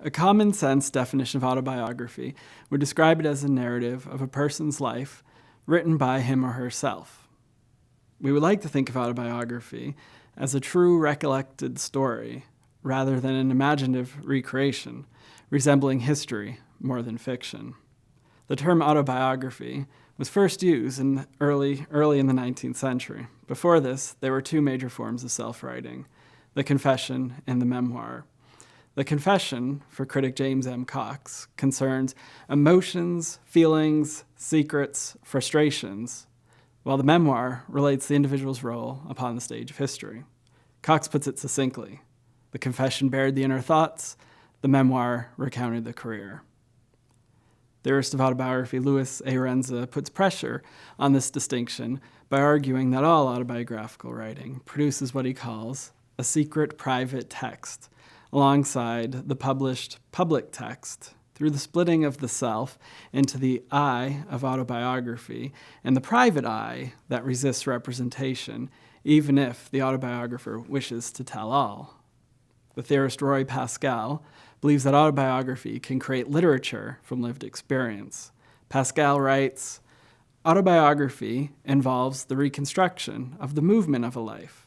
A common-sense definition of autobiography would describe it as a narrative of a person's life written by him or herself. We would like to think of autobiography as a true recollected story rather than an imaginative recreation, resembling history more than fiction. The term autobiography was first used early in the 19th century. Before this, there were two major forms of self-writing, the confession and the memoir. The confession, for critic James M. Cox, concerns emotions, feelings, secrets, frustrations, while the memoir relates the individual's role upon the stage of history. Cox puts it succinctly: the confession bared the inner thoughts, the memoir recounted the career. Theorist of autobiography Louis A. Renza puts pressure on this distinction by arguing that all autobiographical writing produces what he calls a secret private text, alongside the published public text, through the splitting of the self into the I of autobiography and the private I that resists representation, even if the autobiographer wishes to tell all. The theorist Roy Pascal believes that autobiography can create literature from lived experience. Pascal writes, "Autobiography involves the reconstruction of the movement of a life,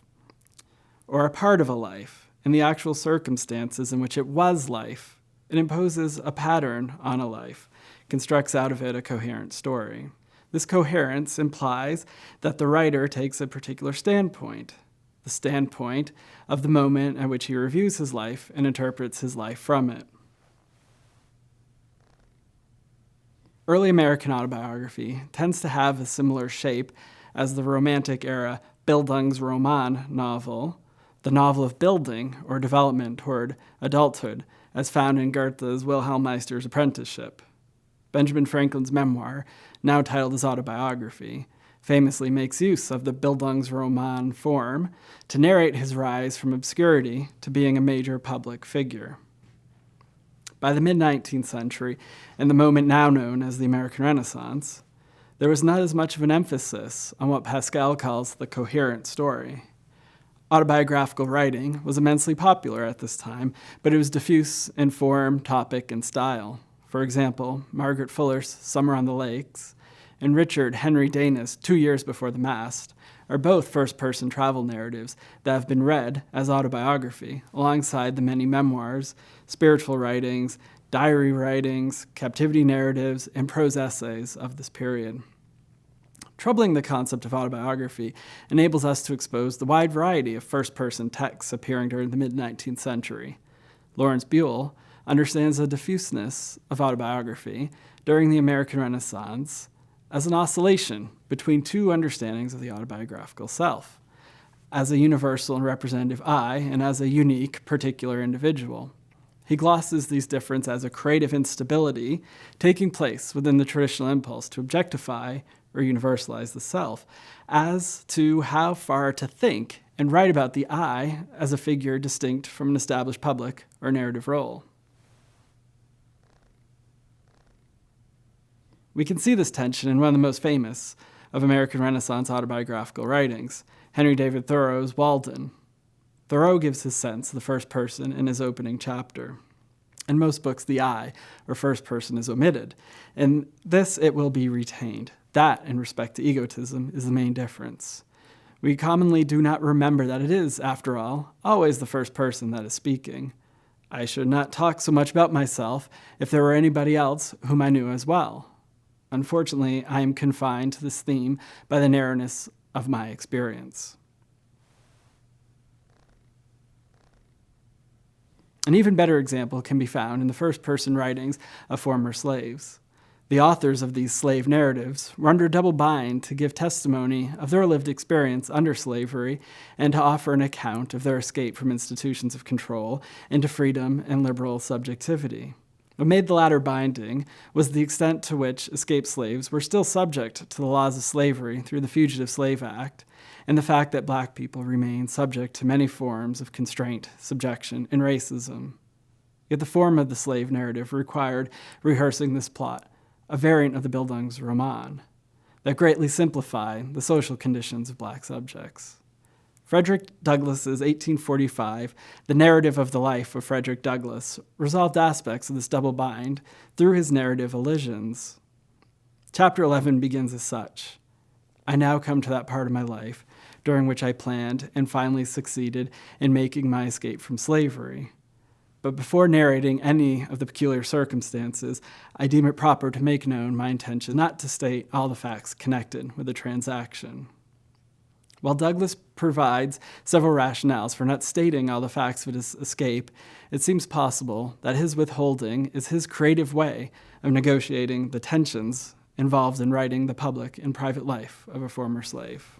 or a part of a life, in the actual circumstances in which it was life. It imposes a pattern on a life, constructs out of it a coherent story. This coherence implies that the writer takes a particular standpoint, the standpoint of the moment at which he reviews his life and interprets his life from it." Early American autobiography tends to have a similar shape as the Romantic era Bildungsroman novel, the novel of building or development toward adulthood, as found in Goethe's Wilhelm Meister's Apprenticeship. Benjamin Franklin's memoir, now titled as Autobiography, famously makes use of the Bildungsroman form to narrate his rise from obscurity to being a major public figure. By the mid-19th century, and the moment now known as the American Renaissance, there was not as much of an emphasis on what Pascal calls the coherent story. Autobiographical writing was immensely popular at this time, but it was diffuse in form, topic, and style. For example, Margaret Fuller's Summer on the Lakes and Richard Henry Dana's 2 Years Before the Mast are both first-person travel narratives that have been read as autobiography, alongside the many memoirs, spiritual writings, diary writings, captivity narratives, and prose essays of this period. Troubling the concept of autobiography enables us to expose the wide variety of first-person texts appearing during the mid-19th century. Lawrence Buell understands the diffuseness of autobiography during the American Renaissance as an oscillation between two understandings of the autobiographical self, as a universal and representative I, and as a unique, particular individual. He glosses these differences as a creative instability taking place within the traditional impulse to objectify or universalize the self, as to how far to think and write about the I as a figure distinct from an established public or narrative role. We can see this tension in one of the most famous of American Renaissance autobiographical writings, Henry David Thoreau's Walden. Thoreau gives his sense of the first person in his opening chapter. In most books, the I, or first person, is omitted. In this, it will be retained. That, in respect to egotism, is the main difference. We commonly do not remember that it is, after all, always the first person that is speaking. I should not talk so much about myself if there were anybody else whom I knew as well. Unfortunately, I am confined to this theme by the narrowness of my experience. An even better example can be found in the first-person writings of former slaves. The authors of these slave narratives were under double bind to give testimony of their lived experience under slavery and to offer an account of their escape from institutions of control into freedom and liberal subjectivity. What made the latter binding was the extent to which escaped slaves were still subject to the laws of slavery through the Fugitive Slave Act, and the fact that Black people remained subject to many forms of constraint, subjection, and racism. Yet the form of the slave narrative required rehearsing this plot, a variant of the Bildungsroman, that greatly simplified the social conditions of Black subjects. Frederick Douglass's 1845, The Narrative of the Life of Frederick Douglass, resolved aspects of this double bind through his narrative elisions. Chapter 11 begins as such. I now come to that part of my life during which I planned and finally succeeded in making my escape from slavery. But before narrating any of the peculiar circumstances, I deem it proper to make known my intention not to state all the facts connected with the transaction. While Douglass provides several rationales for not stating all the facts of his escape, it seems possible that his withholding is his creative way of negotiating the tensions involved in writing the public and private life of a former slave.